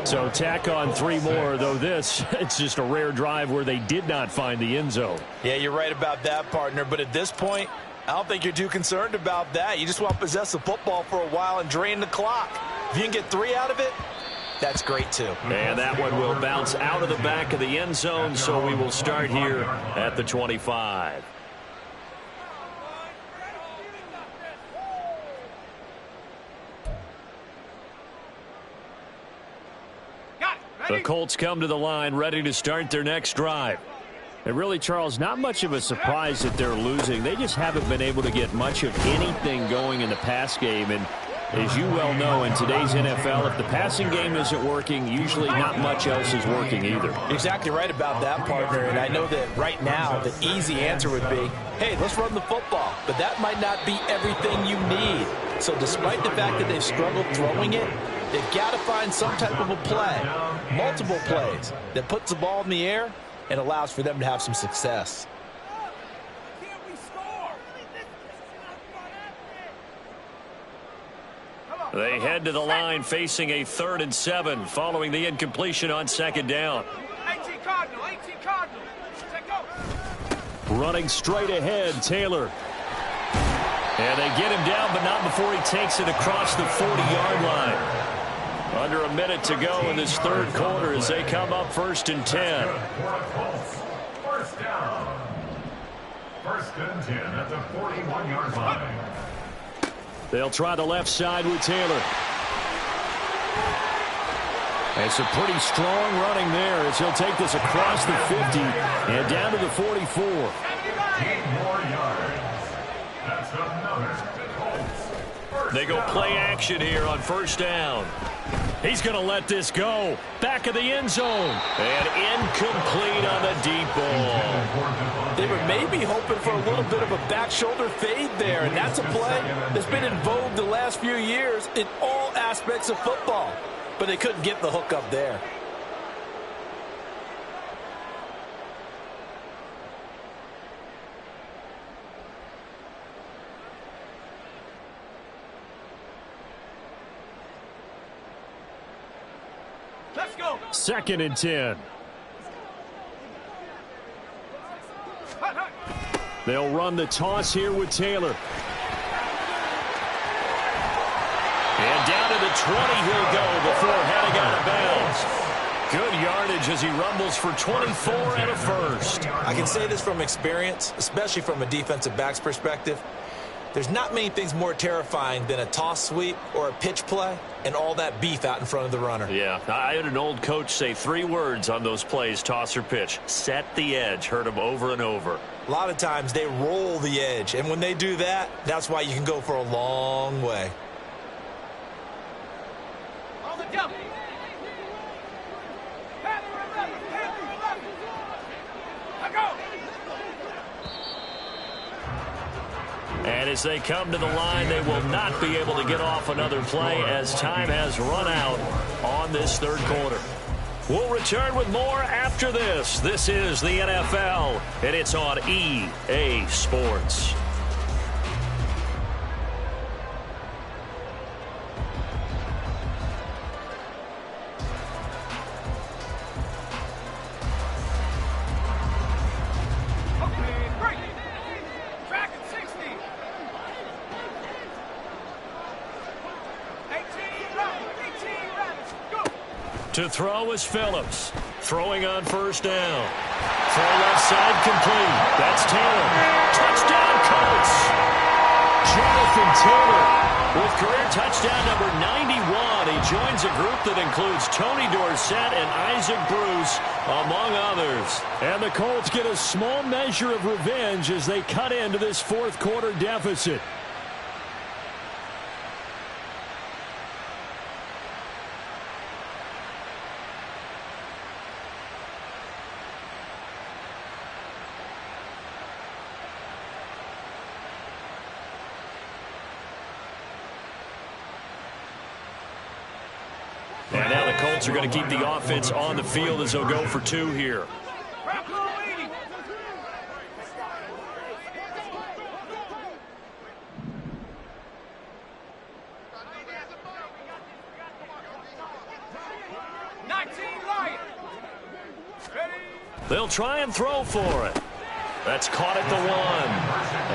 So tack on 3 more, though this, it's just a rare drive where they did not find the end zone. Yeah, you're right about that, partner. But at this point, I don't think you're too concerned about that. You just want to possess the football for a while and drain the clock. If you can get 3 out of it, that's great, too. And that one will bounce out of the back of the end zone, so we will start here at the 25. The Colts come to the line ready to start their next drive. And really, Charles, not much of a surprise that they're losing. They just haven't been able to get much of anything going in the pass game. And as you well know, in today's NFL, if the passing game isn't working, usually not much else is working either. Exactly right about that, partner. And I know that right now the easy answer would be, hey, let's run the football. But that might not be everything you need. So despite the fact that they've struggled throwing it, they've got to find some type of a play, multiple plays, that puts the ball in the air and allows for them to have some success. They head to the line facing a 3rd and 7 following the incompletion on 2nd down. 18 Cardinal, 18 Cardinal. Running straight ahead, Taylor. And they get him down, but not before he takes it across the 40-yard line. Under a minute to go in this 3rd quarter as they come up 1st and 10. 1st down. 1st and 10 at the 41-yard line. They'll try the left side with Taylor. And some pretty strong running there as he'll take this across the 50 and down to the 44. 8 more yards. That's another Colts. They go play action here on 1st down. He's going to let this go. Back of the end zone. And incomplete on the deep ball. They were maybe hoping for a little bit of a back shoulder fade there, and that's a play that's been in vogue the last few years in all aspects of football. But they couldn't get the hook up there. Let's go. 2nd and 10. They'll run the toss here with Taylor. And down to the 20 he'll go before heading out of bounds. Good yardage as he rumbles for 24 and a first. I can say this from experience, especially from a defensive back's perspective. There's not many things more terrifying than a toss sweep or a pitch play and all that beef out in front of the runner. Yeah, I had an old coach say 3 words on those plays, toss or pitch. Set the edge. Heard him over and over. A lot of times they roll the edge, and when they do that, that's why you can go for a long way. On the jump. And as they come to the line, they will not be able to get off another play as time has run out on this third quarter. We'll return with more after this. This is the NFL, and it's on EA Sports. To throw is Phillips. Throwing on first down. Throw left side complete. That's Taylor. Touchdown Colts. Jonathan Taylor with career touchdown number 91. He joins a group that includes Tony Dorsett and Isaac Bruce, among others. And the Colts get a small measure of revenge as they cut into this fourth quarter deficit. And now the Colts are going to keep the offense on the field as they'll go for 2 here. They'll try and throw for it. That's caught at the 1.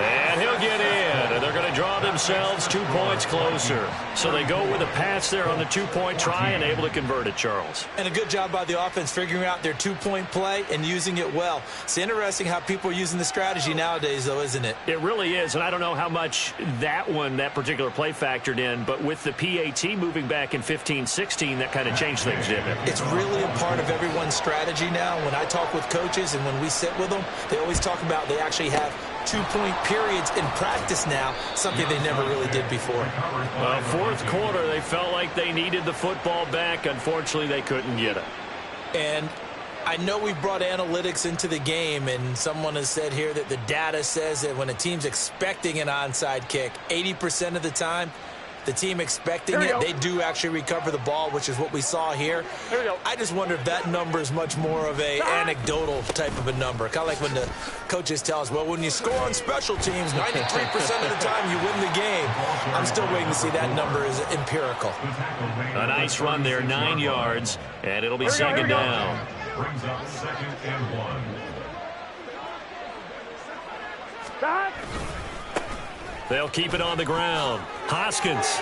And he'll get in. And they're going to draw themselves 2 points closer. So they go with a pass there on the 2-point try and able to convert it, Charles. And a good job by the offense figuring out their 2-point play and using it well. It's interesting how people are using the strategy nowadays, though, isn't it? It really is. And I don't know how much that particular play factored in. But with the PAT moving back in 15-16, that kind of changed things, didn't it? It's really a part of everyone's strategy now. When I talk with coaches and when we sit with them, they always talk about they actually have 2-point periods in practice now, something they never really did before. Fourth quarter, they felt like they needed the football back. Unfortunately, they couldn't get it. And I know we've brought analytics into the game, and someone has said here that the data says that when a team's expecting an onside kick, 80% of the time, the team expecting it, they do actually recover the ball, which is what we saw here. I just wonder if that number is much more of a anecdotal type of a number. Kind of like when the coaches tell us, well, when you score on special teams, 93% of the time you win the game. I'm still waiting to see that number is empirical. A nice run there, 9 yards, and it'll be second down. Brings up 2nd and 1. Stop. They'll keep it on the ground. Hoskins.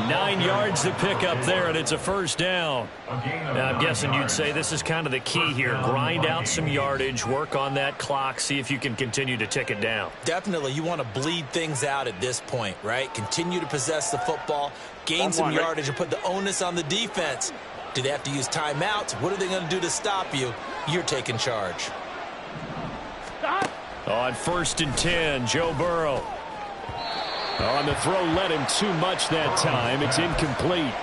9 yards to pick up there, and it's a first down. Now, I'm guessing you'd say this is kind of the key here. Grind out some yardage, work on that clock, see if you can continue to tick it down. Definitely. You want to bleed things out at this point, right? Continue to possess the football, gain some yardage, and put the onus on the defense. Do they have to use timeouts? What are they going to do to stop you? You're taking charge. Stop. On 1st and 10, Joe Burrow. On the throw led him too much that time. It's incomplete.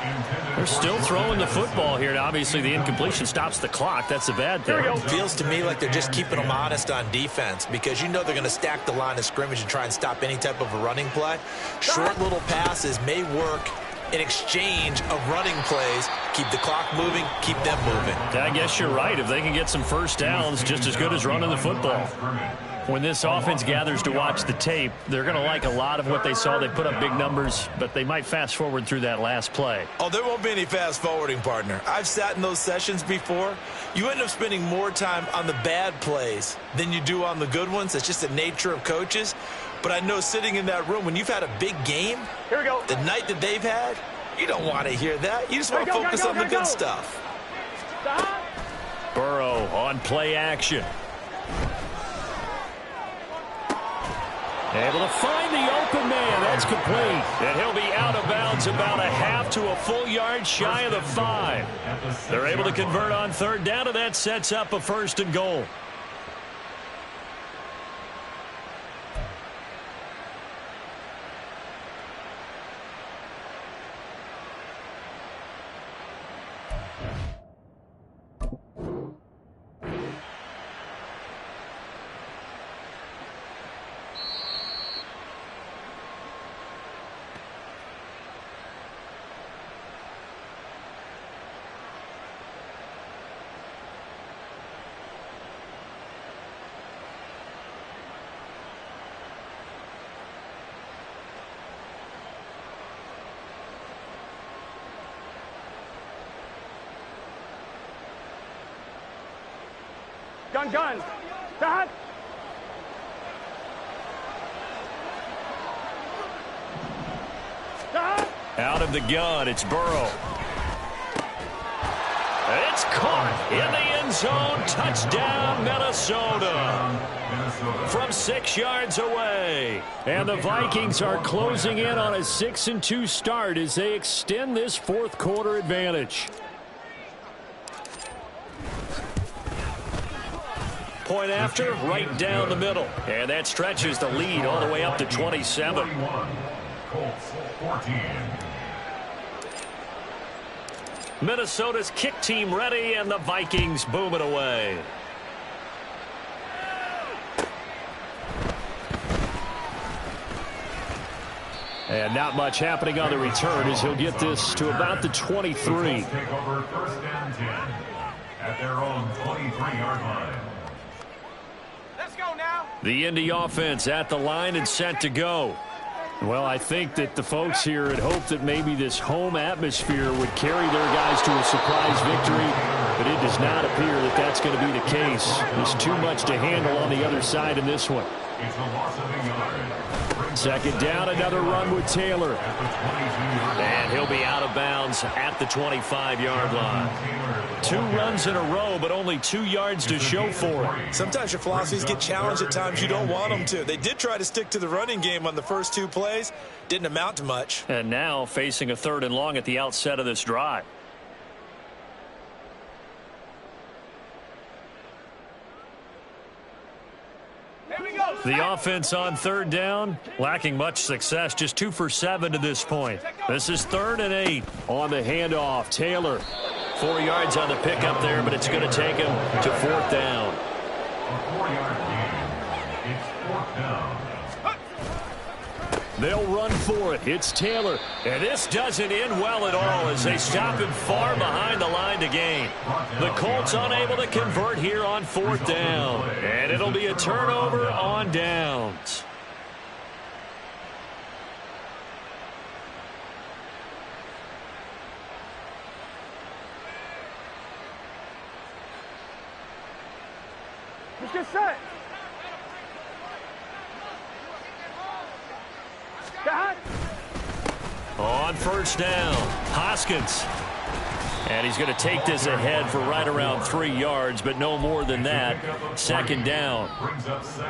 They're still throwing the football here. Now, obviously, the incompletion stops the clock. That's a bad thing. It feels to me like they're just keeping them honest on defense because you know they're going to stack the line of scrimmage and try and stop any type of a running play. Short little passes may work in exchange of running plays. Keep the clock moving, keep them moving. I guess you're right. If they can get some first downs, just as good as running the football. When this offense gathers to watch the tape, they're going to like a lot of what they saw. They put up big numbers, but they might fast forward through that last play. Oh, there won't be any fast forwarding, partner. I've sat in those sessions before. You end up spending more time on the bad plays than you do on the good ones. It's just the nature of coaches. But I know sitting in that room, when you've had a big game, Here we go. the night that they've had, you don't want to hear that. You just want to focus on the good stuff. Stop. Burrow on play action. Able to find the open man. That's complete. And he'll be out of bounds about a half to a full yard shy of the 5. They're able to convert on third down, and that sets up a 1st and goal. Gun. Stop. Stop. Out of the gun, it's Burrow. It's caught in the end zone. Touchdown, Minnesota. From 6 yards away. And the Vikings are closing in on a 6-2 start as they extend this 4th quarter advantage. Point after, right down the middle. And that stretches the lead all the way up to 27. 41, Colts 14. Minnesota's kick team ready, and the Vikings boom it away. And not much happening on the return as he'll get this to about the 23. The Colts take over 1st and 10 at their own 23-yard line. Let's go now. The Indy offense at the line and set to go. Well, I think that the folks here had hoped that maybe this home atmosphere would carry their guys to a surprise victory, but it does not appear that that's going to be the case. There's too much to handle on the other side in this one. It's a loss of a yard. 2nd down, another run with Taylor. And he'll be out of bounds at the 25-yard line. 2 runs in a row, but only 2 yards to show for it. Sometimes your philosophies get challenged at times you don't want them to. They did try to stick to the running game on the first 2 plays. Didn't amount to much. And now facing a 3rd and long at the outset of this drive. The offense on 3rd down, lacking much success, just 2 for 7 to this point. This is 3rd and 8 on the handoff. Taylor, 4 yards on the pickup there, but it's going to take him to 4th down. A 4-yard gain. It's 4th down. They'll run for it. It's Taylor. And this doesn't end well at all as they stop him far behind the line to gain. The Colts unable to convert here on 4th down. And it'll be a turnover on downs. Let's get set. Stop. On 1st down, Hoskins. And he's going to take this ahead for right around 3 yards, but no more than that. 2nd down.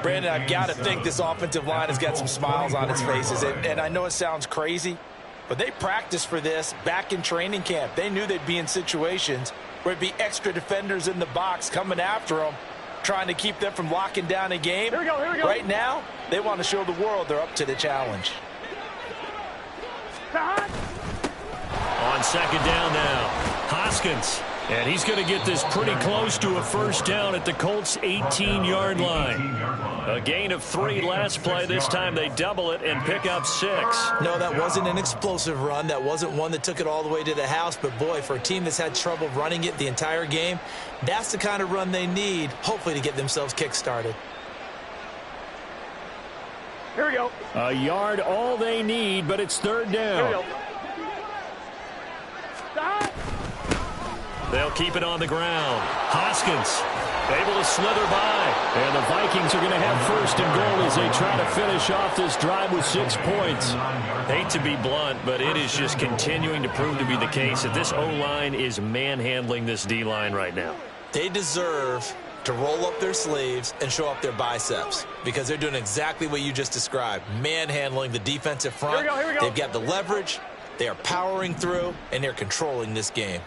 Brandon, I've got to think this offensive line has got some smiles on its faces. And I know it sounds crazy, but they practiced for this back in training camp. They knew they'd be in situations where it'd be extra defenders in the box coming after them, trying to keep them from locking down a game. Here we go. Right now, they want to show the world they're up to the challenge. Stop. On 2nd down now, Hoskins. And he's going to get this pretty close to a 1st down at the Colts' 18-yard line. A gain of 3 last play. This time they double it and pick up 6. No, that wasn't an explosive run. That wasn't one that took it all the way to the house. But, boy, for a team that's had trouble running it the entire game, that's the kind of run they need, hopefully, to get themselves kick-started. Here we go. A yard all they need, but it's 3rd Here we down. go. Stop. They'll keep it on the ground. Hoskins able to slither by. And the Vikings are going to have first and goal as they try to finish off this drive with 6 points. Hate to be blunt, but it is just continuing to prove to be the case that this O-line is manhandling this D-line right now. They deserve to roll up their sleeves and show up their biceps because they're doing exactly what you just described, manhandling the defensive front. Here we go. They've got the leverage, they are powering through, and they're controlling this game.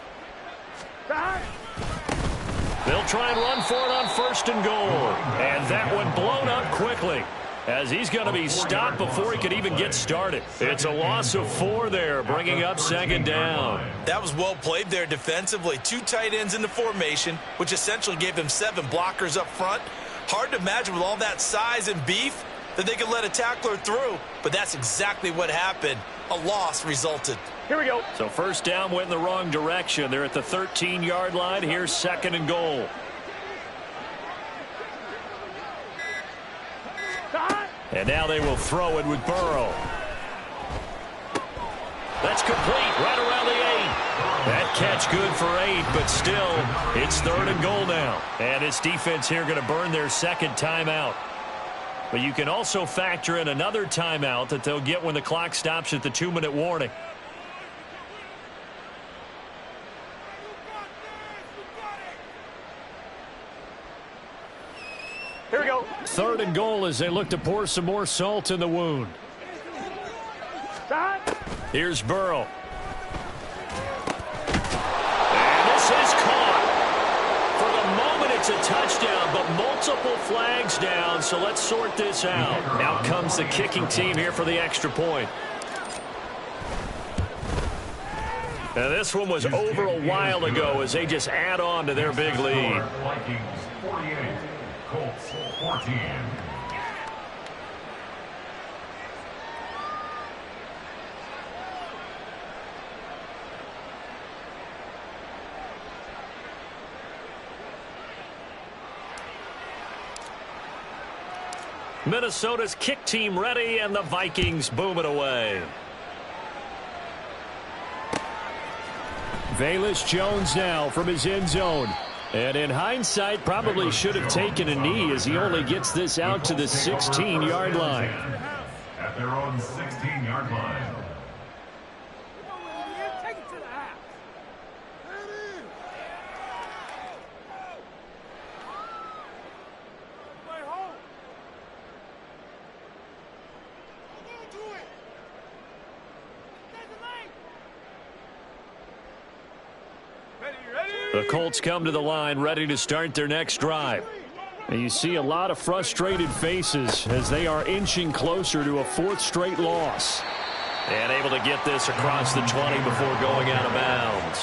They'll try and run for it on first and goal. And that one blown up quickly as he's going to be stopped before he could even get started. It's a loss of 4 there, bringing up second down. That was well played there defensively. 2 tight ends in the formation, which essentially gave them 7 blockers up front. Hard to imagine with all that size and beef that they could let a tackler through, but that's exactly what happened. A loss resulted. Here we go. So first down went in the wrong direction. They're at the 13-yard line. Here's second and goal. And now they will throw it with Burrow. That's complete right around the 8. That catch good for 8, but still, it's third and goal now. And this defense here going to burn their second timeout. But you can also factor in another timeout that they'll get when the clock stops at the 2-minute warning. Here we go. Third and goal as they look to pour some more salt in the wound. Here's Burrow. And this is caught. For the moment, it's a touchdown, but multiple flags down, so let's sort this out. Out comes the kicking team here for the extra point. Now, this one was over a while ago as they just add on to their big lead. Vikings 48, Colts 14. Minnesota's kick team ready, and the Vikings boom it away. Velus Jones now from his end zone. And in hindsight, probably should have taken a knee as he only gets this out to the 16-yard line. At their own 16-yard line. Take it to the half. The Colts come to the line ready to start their next drive. And you see a lot of frustrated faces as they are inching closer to a 4th straight loss. And able to get this across the 20 before going out of bounds.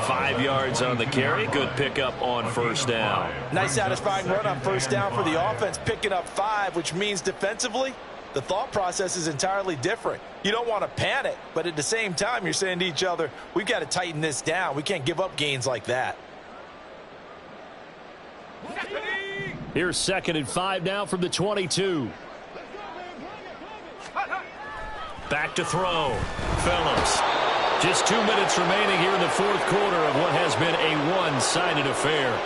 5 yards on the carry. Good pickup on first down. Nice satisfying run on first down for the offense, picking up 5, which means defensively, the thought process is entirely different. You don't want to panic, but at the same time, you're saying to each other, we've got to tighten this down. We can't give up gains like that. Here's 2nd and 5 now from the 22. Back to throw. Phillips. Just 2 minutes remaining here in the 4th quarter of what has been a one-sided affair.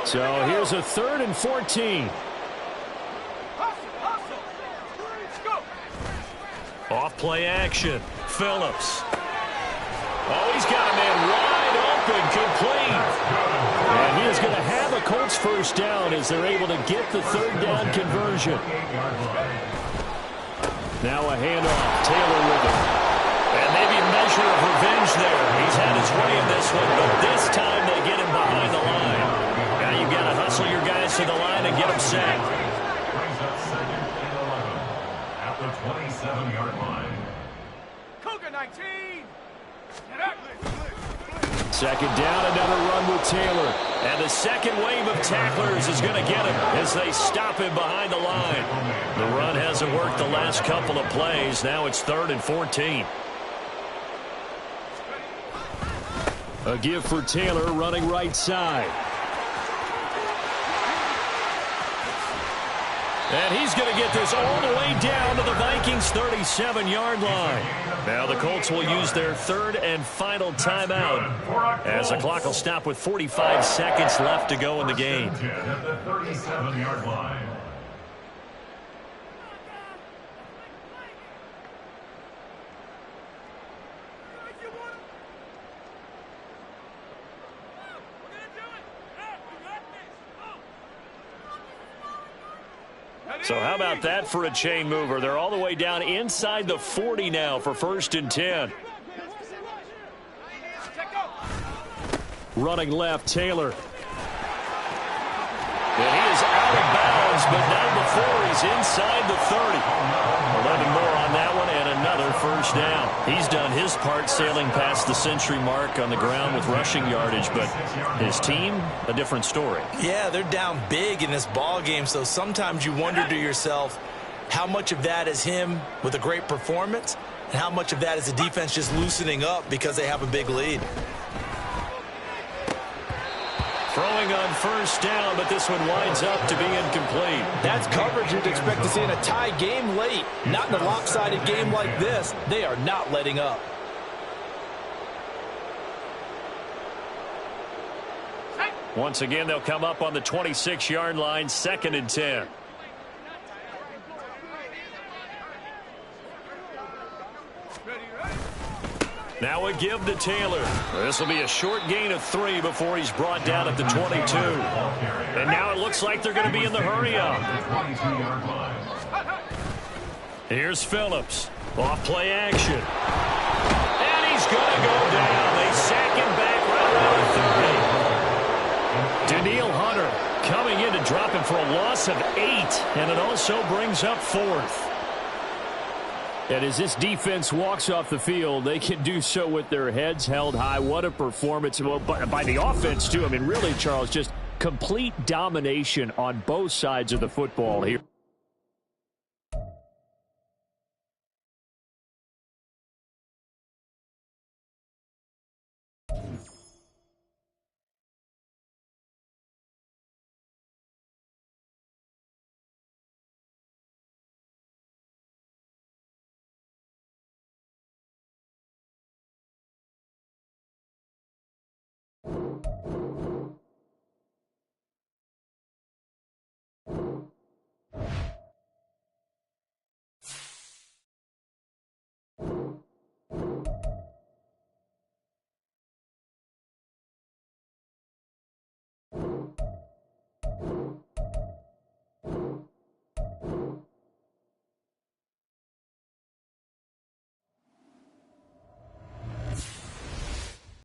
So here's a 3rd and 14. Off play action. Phillips. Oh, he's got a man wide open, complete. And he is going to have a Colts first down as they're able to get the 3rd down conversion. Now a handoff. Taylor with it. And maybe a measure of revenge there. He's had his way in this one, but this time they get him behind the line. Now you've got to hustle your guys to the line and get them sacked. Brings up 2nd and 11 at the 27-yard line. Cougar 19. 2nd down, another run with Taylor. And the second wave of tacklers is going to get him as they stop him behind the line. The run hasn't worked the last couple of plays. Now it's 3rd and 14. A give for Taylor running right side. And he's going to get this all the way down to the Vikings' 37-yard line. Now the Colts will use their third and final timeout as the clock will stop with 45 seconds left to go in the game. At the 37-yard line. So how about that for a chain mover? They're all the way down inside the 40 now for 1st and 10. Running left, Taylor. And he is out of bounds, but not before he's inside the 30. 11 more on that one and another first down. He's done his part sailing past the century mark on the ground with rushing yardage, but his team, a different story. Yeah, they're down big in this ball game, so sometimes you wonder to yourself how much of that is him with a great performance and how much of that is the defense just loosening up because they have a big lead. Throwing on first down, but this one winds up to be incomplete. That's coverage you'd expect to see in a tie game late. Not in a lopsided game like this. They are not letting up. Once again, they'll come up on the 26-yard line, 2nd and 10. Now a give to Taylor. This will be a short gain of 3 before he's brought down at the 22. And now it looks like they're going to be in the hurry-up. Here's Phillips. Off play action. And he's going to go down. They sack him back right around the 30. Daniil Hunter coming in to drop him for a loss of 8. And it also brings up 4th. And as this defense walks off the field, they can do so with their heads held high. What a performance by the offense, too. I mean, really, Charles, just complete domination on both sides of the football here.